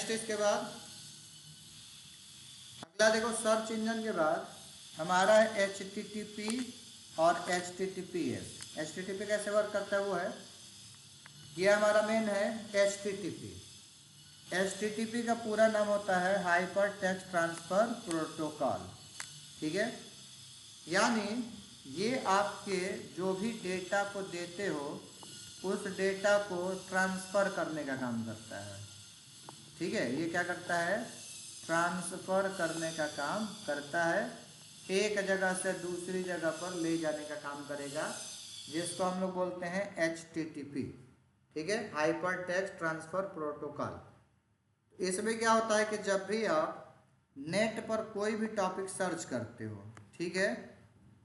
Next इसके बाद अगला देखो, सर्च इंजन के बाद हमारा है HTTP और HTTPS। HTTP कैसे वर्क करता है वो है, ये हमारा मेन है HTTP। HTTP का पूरा नाम होता है हाइपर टेक्स्ट ट्रांसफर प्रोटोकॉल, ठीक है। यानी ये आपके जो भी डेटा को देते हो उस डेटा को ट्रांसफ़र करने का काम करता है, ठीक है। ये क्या करता है, ट्रांसफ़र करने का काम करता है, एक जगह से दूसरी जगह पर ले जाने का काम करेगा, जिसको हम लोग बोलते हैं HTTP, ठीक है, हाइपर टेक्स्ट ट्रांसफ़र प्रोटोकॉल। इसमें क्या होता है कि जब भी आप नेट पर कोई भी टॉपिक सर्च करते हो, ठीक है,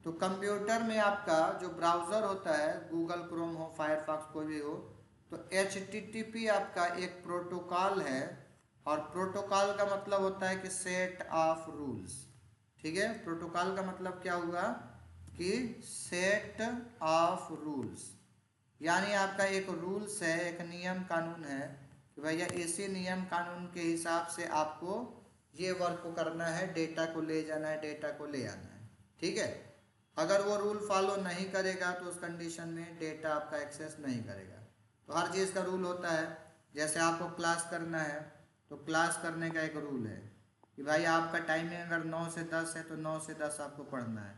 तो कंप्यूटर में आपका जो ब्राउज़र होता है, गूगल क्रोम हो, फायरफॉक्स कोई भी हो, तो HTTP आपका एक प्रोटोकॉल है। और प्रोटोकॉल का मतलब होता है कि सेट ऑफ रूल्स, ठीक है। प्रोटोकॉल का मतलब क्या हुआ कि सेट ऑफ रूल्स, यानी आपका एक रूल्स है, एक नियम कानून है कि भैया इसी नियम कानून के हिसाब से आपको ये वर्क को करना है, डेटा को ले जाना है, डेटा को ले आना है, ठीक है। अगर वो रूल फॉलो नहीं करेगा तो उस कंडीशन में डेटा आपका एक्सेस नहीं करेगा। तो हर चीज़ का रूल होता है। जैसे आपको क्लास करना है तो क्लास करने का एक रूल है कि भाई आपका टाइमिंग अगर 9 से 10 है तो 9 से 10 आपको पढ़ना है,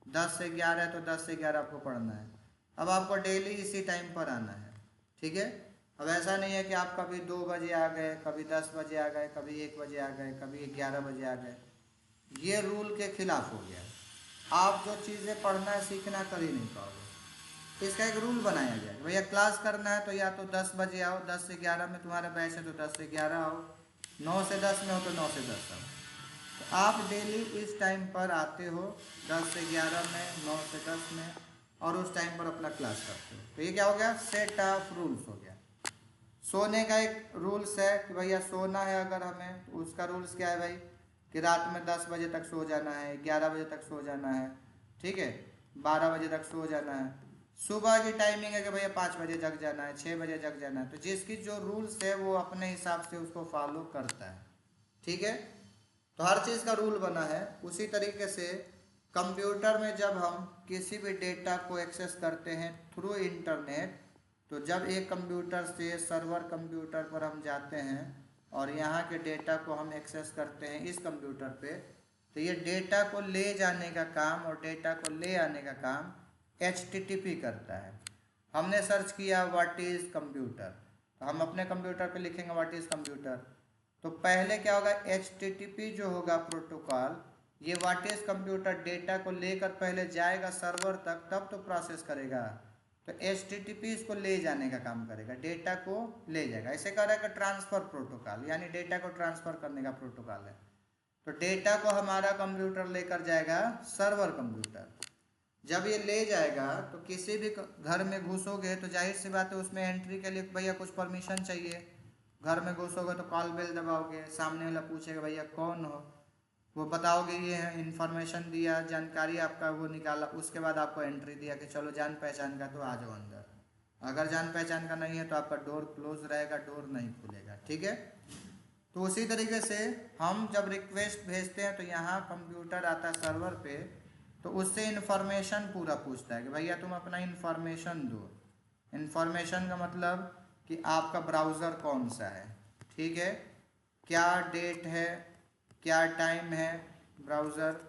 10 से 11 है तो 10 से 11 आपको पढ़ना है। अब आपको डेली इसी टाइम पर आना है, ठीक है। अब ऐसा नहीं है कि आप कभी 2 बजे आ गए, कभी 10 बजे आ गए, कभी 1 बजे आ गए, कभी 11 बजे आ गए, ये रूल के खिलाफ हो गया। आप जो चीज़ें पढ़ना है सीखना कर ही नहीं पाओगे। इसका एक रूल बनाया गया है, भैया क्लास करना है तो या तो 10 बजे आओ, 10 से 11 में तुम्हारा बैच है तो 10 से 11 आओ, 9 से 10 में हो तो 9 से 10 आओ। तो आप डेली इस टाइम पर आते हो, 10 से 11 में, 9 से 10 में, और उस टाइम पर अपना क्लास करते हो। तो ये क्या हो गया, सेट ऑफ रूल्स हो गया। सोने का एक रूल्स है कि भैया सोना है अगर हमें, तो उसका रूल्स क्या है भाई कि रात में 10 बजे तक सो जाना है, 11 बजे तक सो जाना है, ठीक है, 12 बजे तक सो जाना है। सुबह की टाइमिंग है कि भैया 5 बजे जग जाना है, 6 बजे जग जाना है। तो जिसकी जो रूल्स है वो अपने हिसाब से उसको फॉलो करता है, ठीक है। तो हर चीज़ का रूल बना है। उसी तरीके से कंप्यूटर में जब हम किसी भी डेटा को एक्सेस करते हैं थ्रू इंटरनेट, तो जब एक कंप्यूटर से सर्वर कंप्यूटर पर हम जाते हैं और यहाँ के डेटा को हम एक्सेस करते हैं इस कंप्यूटर पे, तो ये डेटा को ले जाने का काम और डेटा को ले आने का काम HTTP करता है। हमने सर्च किया व्हाट इज़ कंप्यूटर, तो हम अपने कंप्यूटर पे लिखेंगे व्हाट इज़ कंप्यूटर। तो पहले क्या होगा, HTTP जो होगा प्रोटोकॉल, ये व्हाट इज़ कंप्यूटर डेटा को लेकर पहले जाएगा सर्वर तक, तब तो प्रोसेस करेगा। तो HTTP इसको ले जाने का काम करेगा, डेटा को ले जाएगा। ऐसे कह रहा है कि ट्रांसफ़र प्रोटोकॉल, यानी डेटा को ट्रांसफ़र करने का प्रोटोकॉल है। तो डेटा को हमारा कंप्यूटर लेकर जाएगा सर्वर कंप्यूटर। जब ये ले जाएगा तो किसी भी घर में घुसोगे तो जाहिर सी बात है उसमें एंट्री के लिए भैया कुछ परमिशन चाहिए। घर में घुसोगे तो कॉल बेल दबाओगे, सामने वाला पूछेगा भैया कौन हो, वो बताओगे ये है, इन्फॉर्मेशन दिया, जानकारी आपका वो निकाला, उसके बाद आपको एंट्री दिया कि चलो जान पहचान का तो आ जाओ अंदर। अगर जान पहचान का नहीं है तो आपका डोर क्लोज रहेगा, डोर नहीं खुलेगा, ठीक है। तो उसी तरीके से हम जब रिक्वेस्ट भेजते हैं तो यहाँ कंप्यूटर आता है सर्वर पे, तो उससे इन्फॉर्मेशन पूरा पूछता है कि भैया तुम अपना इन्फॉर्मेशन दो। इन्फॉर्मेशन का मतलब कि आपका ब्राउज़र कौन सा है, ठीक है, क्या डेट है, क्या टाइम है, ब्राउज़र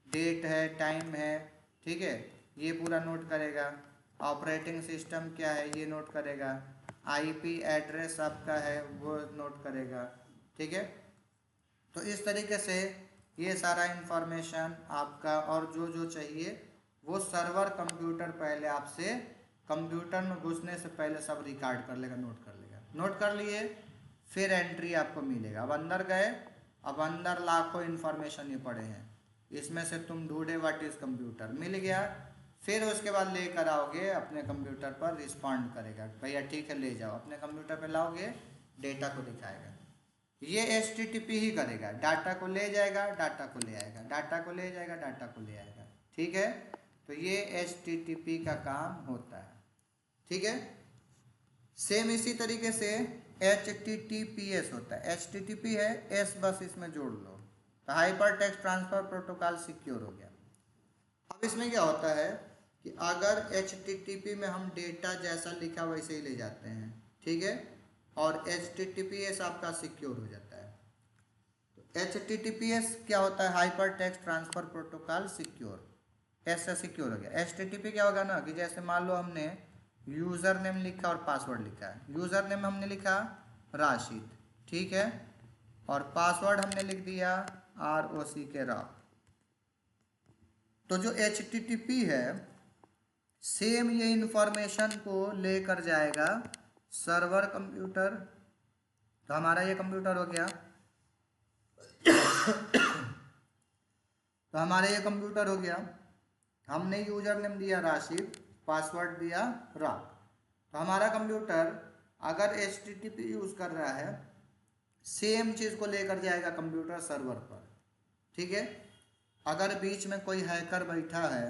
डेट है, टाइम है, ठीक है, ये पूरा नोट करेगा। ऑपरेटिंग सिस्टम क्या है ये नोट करेगा। IP एड्रेस आपका है वो नोट करेगा, ठीक है। तो इस तरीके से ये सारा इन्फॉर्मेशन आपका और जो जो चाहिए वो सर्वर कंप्यूटर पहले आपसे कंप्यूटर में घुसने से पहले सब रिकॉर्ड कर लेगा, नोट कर लेगा। नोट कर लिए, फिर एंट्री आपको मिलेगा। अब अंदर गए, अब अंदर लाखों इन्फॉर्मेशन ये पड़े हैं, इसमें से तुम ढूंढे व्हाट इज़ कंप्यूटर, मिल गया। फिर उसके बाद लेकर आओगे अपने कंप्यूटर पर, रिस्पॉन्ड करेगा भैया ठीक है ले जाओ, अपने कंप्यूटर पर लाओगे, डेटा को दिखाएगा। ये HTTP ही करेगा, डाटा को ले जाएगा, डाटा को ले आएगा, डाटा को ले जाएगा, डाटा को ले आएगा, ठीक है। तो ये HTTP का काम होता है, ठीक है। सेम इसी तरीके से HTTPS होता है। HTTP है, एस बस इसमें जोड़ लो, तो hyper text transfer protocol secure हो गया। अब इसमें क्या होता है कि अगर HTTP में हम डेटा जैसा लिखा वैसे ही ले जाते हैं, ठीक है, और HTTPS आपका सिक्योर हो जाता है। तो HTTPS क्या होता है? Hyper text transfer protocol secure, ऐसा सिक्योर हो गया। HTTP क्या होगा ना कि जैसे मान लो हमने यूज़र नेम लिखा और पासवर्ड लिखा है। यूज़र नेम हमने लिखा राशिद, ठीक है, और पासवर्ड हमने लिख दिया ROC के रा। तो जो HTTP है सेम ये इंफॉर्मेशन को लेकर जाएगा सर्वर कंप्यूटर। तो हमारा ये कंप्यूटर हो गया तो हमारा ये कंप्यूटर हो गया, हमने यूजर नेम दिया राशिद, पासवर्ड दिया राग। तो हमारा कंप्यूटर अगर HTTP यूज़ कर रहा है सेम चीज़ को लेकर जाएगा कंप्यूटर सर्वर पर, ठीक है। अगर बीच में कोई हैकर बैठा है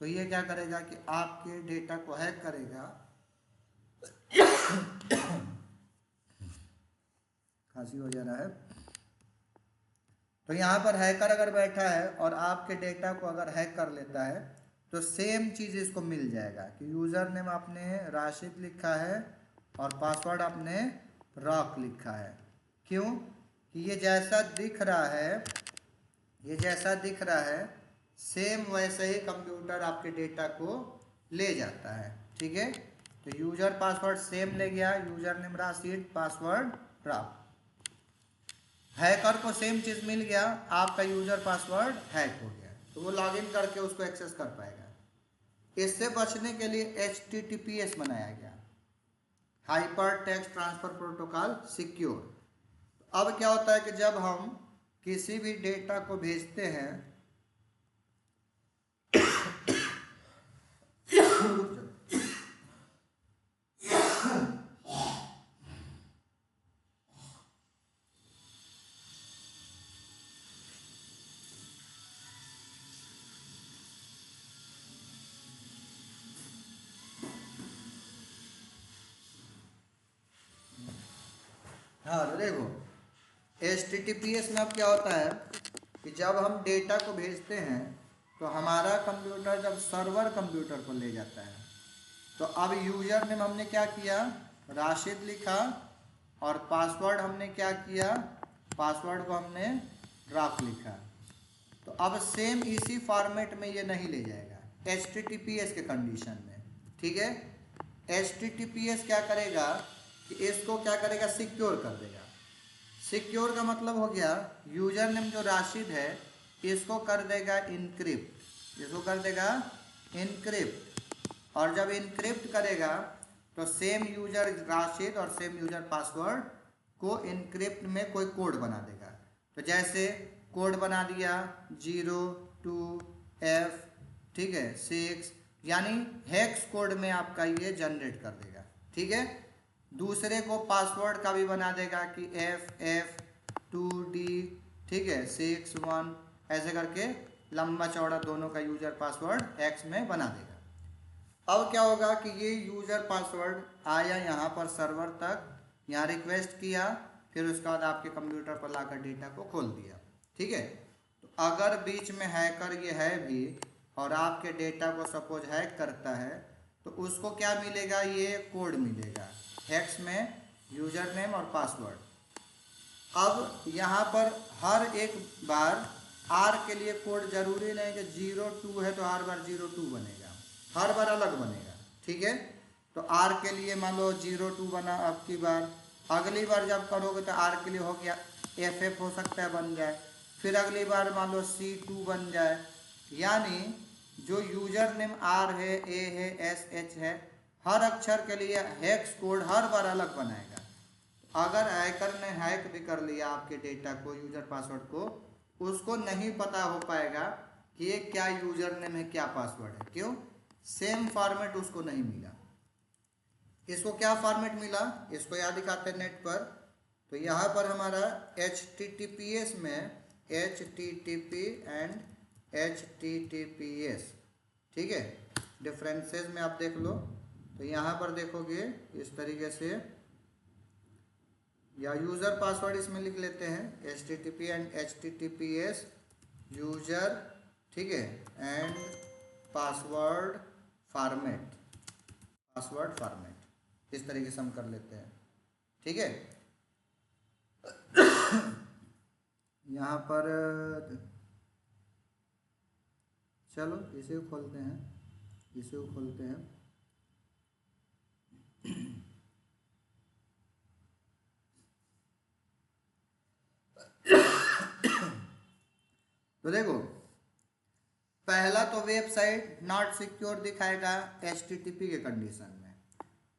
तो ये क्या करेगा कि आपके डेटा को हैक करेगा खांसी हो जा रहा है। तो यहाँ पर हैकर अगर बैठा है और आपके डेटा को अगर हैक कर लेता है तो सेम चीज़ इसको मिल जाएगा कि यूज़र नेम आपने राशिद लिखा है और पासवर्ड आपने रॉक लिखा है। क्यों? कि ये जैसा दिख रहा है सेम वैसे ही कंप्यूटर आपके डेटा को ले जाता है, ठीक है। तो यूज़र पासवर्ड सेम ले गया, user name Rashid, password rock. Hacker को सेम चीज़ मिल गया, आपका यूज़र पासवर्ड हैक हो गया, तो वो लॉगिन करके उसको एक्सेस कर पाएगा। इससे बचने के लिए HTTPS बनाया गया, hyper text transfer protocol secure. अब क्या होता है कि जब हम किसी भी डेटा को भेजते हैं हाँ, तो देखो HTTPS में अब क्या होता है कि जब हम डेटा को भेजते हैं तो हमारा कंप्यूटर जब सर्वर कंप्यूटर को ले जाता है तो अब यूज़र नेम हमने क्या किया, राशिद लिखा, और पासवर्ड हमने क्या किया, पासवर्ड को हमने राख लिखा। तो अब सेम इसी फॉर्मेट में ये नहीं ले जाएगा HTTPS के कंडीशन में, ठीक है। HTTPS क्या करेगा कि इसको क्या करेगा, सिक्योर कर देगा। सिक्योर का मतलब हो गया यूजर नेम जो राशिद है इसको कर देगा इनक्रिप्ट, इसको कर देगा इनक्रिप्ट, और जब इनक्रिप्ट करेगा तो सेम यूजर राशिद और सेम यूजर पासवर्ड को इनक्रिप्ट में कोई कोड बना देगा। तो जैसे कोड बना दिया 02F, ठीक है, 6, यानी हेक्स कोड में आपका ये जनरेट कर देगा, ठीक है। दूसरे को पासवर्ड का भी बना देगा कि FF2D, ठीक है, 61, ऐसे करके लंबा चौड़ा दोनों का यूजर पासवर्ड एक्स में बना देगा। अब क्या होगा कि ये यूजर पासवर्ड आया यहाँ पर सर्वर तक, यहाँ रिक्वेस्ट किया, फिर उसके बाद आपके कंप्यूटर पर लाकर डेटा को खोल दिया, ठीक है। तो अगर बीच में हैकर ये है भी और आपके डेटा को सपोज हैक करता है तो उसको क्या मिलेगा, ये कोड मिलेगा हेक्स में यूजर नेम और पासवर्ड। अब यहाँ पर हर एक बार R के लिए कोड जरूरी नहीं कि 02 है तो हर बार 02 बनेगा, हर बार अलग बनेगा, ठीक है। तो R के लिए मान लो 02 बना, अब की बार अगली बार जब करोगे तो R के लिए हो गया FF, हो सकता है बन जाए, फिर अगली बार मान लो C2 बन जाए। यानी जो यूजर नेम R है, A है, SH है, हर अक्षर के लिए हेक्स कोड हर बार अलग बनाएगा। अगर हैकर ने हैक भी कर लिया आपके डेटा को, यूजर पासवर्ड को, उसको नहीं पता हो पाएगा कि ये क्या यूजर नेम है, क्या पासवर्ड है। क्यों? सेम फॉर्मेट उसको नहीं मिला। इसको क्या फॉर्मेट मिला, इसको यहाँ दिखाते हैं नेट पर। तो यहाँ पर हमारा HTTPS में HTTP एंड HTTPS, ठीक है, डिफरेंसेस में आप देख लो। तो यहाँ पर देखोगे इस तरीके से या यूज़र पासवर्ड इसमें लिख लेते हैं HTTP एंड HTTPS यूज़र, ठीक है, एंड पासवर्ड फॉर्मेट इस तरीके से हम कर लेते हैं, ठीक है। यहाँ पर चलो इसे खोलते हैं। तो देखो, पहला तो वेबसाइट नॉट सिक्योर दिखाएगा HTTP के कंडीशन में,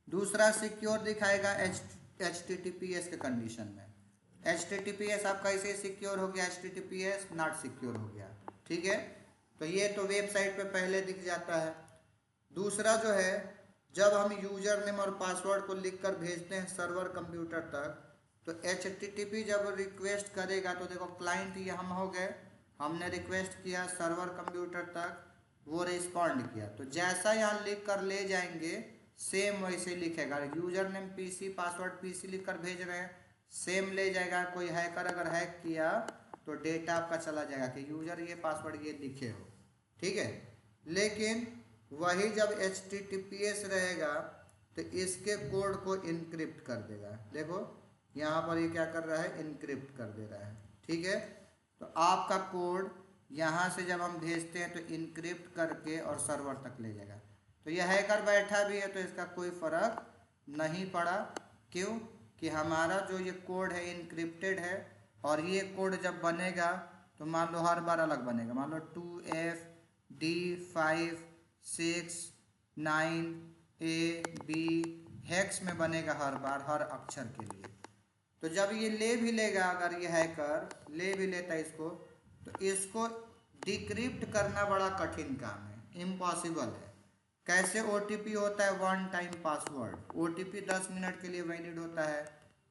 दूसरा सिक्योर दिखाएगा HTTPS के कंडीशन में। HTTPS आपका इसे सिक्योर हो गया, HTTPS नॉट सिक्योर हो गया, ठीक है। तो ये तो वेबसाइट पे पहले दिख जाता है। दूसरा जो है, जब हम यूजर नेम और पासवर्ड को लिखकर भेजते हैं सर्वर कंप्यूटर तक, तो HTTP जब रिक्वेस्ट करेगा तो देखो क्लाइंट ये हम हो गए, हमने रिक्वेस्ट किया सर्वर कंप्यूटर तक, वो रिस्पॉन्ड किया, तो जैसा यहाँ लिख कर ले जाएंगे सेम वैसे लिखेगा। User name PC, password PC लिख कर भेज रहे हैं, सेम ले जाएगा। कोई हैकर अगर हैक किया तो डेटा आपका चला जाएगा कि यूजर ये पासवर्ड ये लिखे हो, ठीक है। लेकिन वही जब HTTPS रहेगा तो इसके कोड को इनक्रिप्ट कर देगा। देखो यहाँ पर ये क्या कर रहा है, इनक्रिप्ट कर दे रहा है, ठीक है। तो आपका कोड यहाँ से जब हम भेजते हैं तो इनक्रिप्ट करके और सर्वर तक ले जाएगा। तो यह हैकर बैठा भी है तो इसका कोई फर्क नहीं पड़ा, क्यों कि हमारा जो ये कोड है इनक्रिप्टेड है, और ये कोड जब बनेगा तो मान लो हर बार अलग बनेगा। मान लो 2FD569AB हेक्स में बनेगा हर बार हर अक्षर के लिए। तो जब ये ले भी लेगा, अगर ये हैकर ले भी लेता है इसको, तो इसको डिक्रिप्ट करना बड़ा कठिन काम है, इम्पॉसिबल है। कैसे OTP होता है one time password, OTP 10 minute के लिए वैलिड होता है,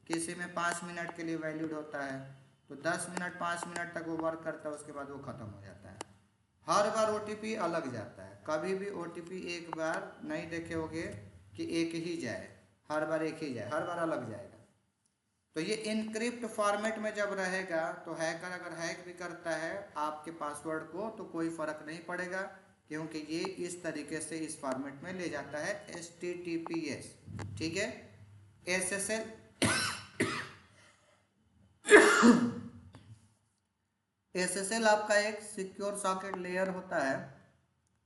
किसी में 5 मिनट के लिए वैलिड होता है। तो 10 मिनट 5 मिनट तक वो वर्क करता है, उसके बाद वो ख़त्म हो जाता है। हर बार OTP अलग जाता है, कभी भी OTP एक बार नहीं देखे होगे कि एक ही जाए, हर बार एक ही जाए, हर बार अलग जाएगा। तो ये इनक्रिप्ट फॉर्मेट में जब रहेगा तो हैकर अगर हैक भी करता है आपके पासवर्ड को तो कोई फ़र्क नहीं पड़ेगा, क्योंकि ये इस तरीके से इस फॉर्मेट में ले जाता है HTTPS, ठीक है। SSL SSL आपका एक सिक्योर सॉकेट लेयर होता है,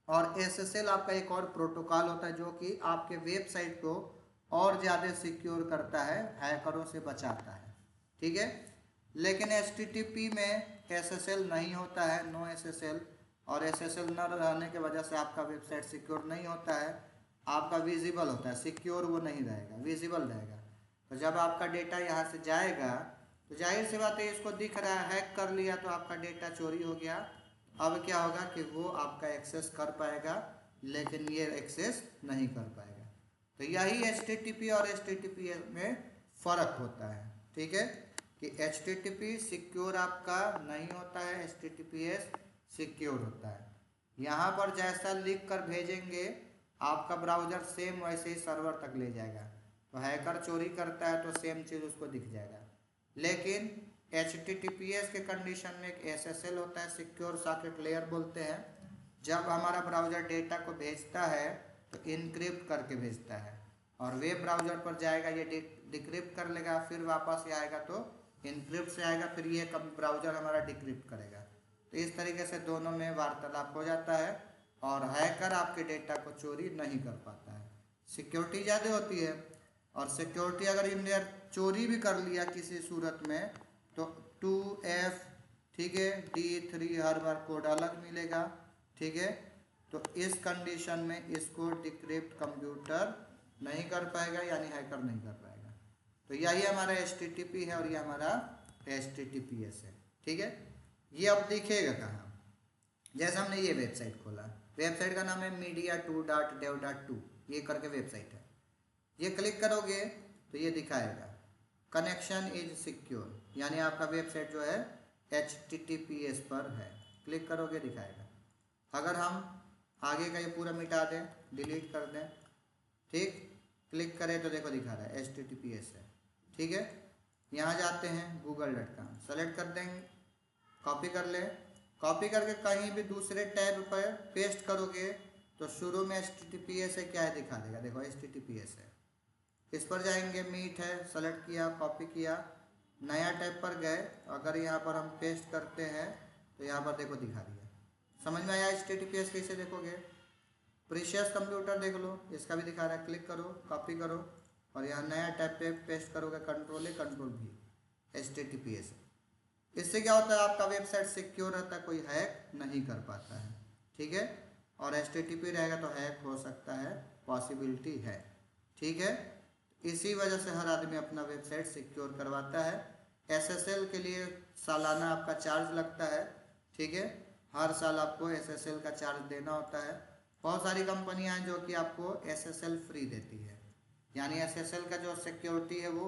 और SSL आपका एक और प्रोटोकॉल होता है जो कि आपके वेबसाइट को और ज़्यादा सिक्योर करता है, हैकरों से बचाता है, ठीक है। लेकिन HTTP में SSL नहीं होता है, नो SSL, और SSL न रहने की वजह से आपका वेबसाइट सिक्योर नहीं होता है, आपका विजिबल होता है, सिक्योर वो नहीं रहेगा, विजिबल रहेगा। तो जब आपका डेटा यहाँ से जाएगा तो जाहिर सी बात है इसको दिख रहा है, हैक कर लिया तो आपका डेटा चोरी हो गया। अब क्या होगा कि वो आपका एक्सेस कर पाएगा, लेकिन ये एक्सेस नहीं कर पाएगा। तो यही HTTP और HTTPS में फ़र्क होता है, ठीक है, कि HTTP सिक्योर आपका नहीं होता है, HTTPS सिक्योर होता है। यहाँ पर जैसा लिख कर भेजेंगे आपका ब्राउज़र सेम वैसे ही सर्वर तक ले जाएगा। तो हैकर चोरी करता है तो सेम चीज़ उसको दिख जाएगा। लेकिन HTTPS के कंडीशन में एक SSL होता है, सिक्योर सॉकेट लेयर बोलते हैं। जब हमारा ब्राउज़र डेटा को भेजता है तो इनक्रिप्ट करके भेजता है, और वेब ब्राउज़र पर जाएगा ये डिक्रिप्ट कर लेगा, फिर वापस ये आएगा तो इनक्रिप्ट से आएगा, फिर ये ब्राउज़र हमारा डिक्रिप्ट करेगा। तो इस तरीके से दोनों में वार्तालाप हो जाता है और हैकर आपके डेटा को चोरी नहीं कर पाता है। सिक्योरिटी ज़्यादा होती है, और सिक्योरिटी अगर इनने चोरी भी कर लिया किसी सूरत में तो 2F, ठीक है, D3 हर बार कोड अलग मिलेगा, ठीक है। तो इस कंडीशन में इसको डिक्रिप्ट कंप्यूटर नहीं कर पाएगा, यानी हैकर नहीं कर पाएगा। तो यही हमारा HTTP है और ये हमारा HTTPS है, ठीक है। ये अब दिखेगा कहाँ, जैसे हमने ये वेबसाइट खोला, वेबसाइट का नाम है media2.dev.to, ये करके वेबसाइट है। ये क्लिक करोगे तो ये दिखाएगा कनेक्शन इज सिक्योर, यानी आपका वेबसाइट जो है HTTPS पर है। क्लिक करोगे दिखाएगा। अगर हम आगे का ये पूरा मिटा दें, डिलीट कर दें, ठीक, क्लिक करें तो देखो दिखा रहा है HTTPS है, ठीक है। यहाँ जाते हैं google.com सेलेक्ट कर देंगे, कॉपी कर ले, कॉपी करके कहीं भी दूसरे टैब पर पेस्ट करोगे तो शुरू में HTTPS है, क्या है दिखा देगा, देखो HTTPS है। इस पर जाएंगे, मीट है, सेलेक्ट किया, कॉपी किया, नया टैब पर गए, अगर यहाँ पर हम पेस्ट करते हैं तो यहाँ पर देखो दिखा दिया। समझ में आया HTTPS कैसे देखोगे? प्रीशियस कंप्यूटर देख लो, इसका भी दिखा रहा है, क्लिक करो, कॉपी करो और यहाँ नया टैब पे पेस्ट करोगे, कंट्रोल V, HTTPS। इससे क्या होता है, आपका वेबसाइट सिक्योर रहता है, कोई हैक नहीं कर पाता है, ठीक है। और HTTP रहेगा तो हैक हो सकता है, पॉसिबिलिटी है, ठीक है। इसी वजह से हर आदमी अपना वेबसाइट सिक्योर करवाता है। SSL के लिए सालाना आपका चार्ज लगता है, ठीक है, हर साल आपको SSL का चार्ज देना होता है। बहुत सारी कंपनियां हैं जो कि आपको SSL फ्री देती है, यानी SSL का जो सिक्योरिटी है वो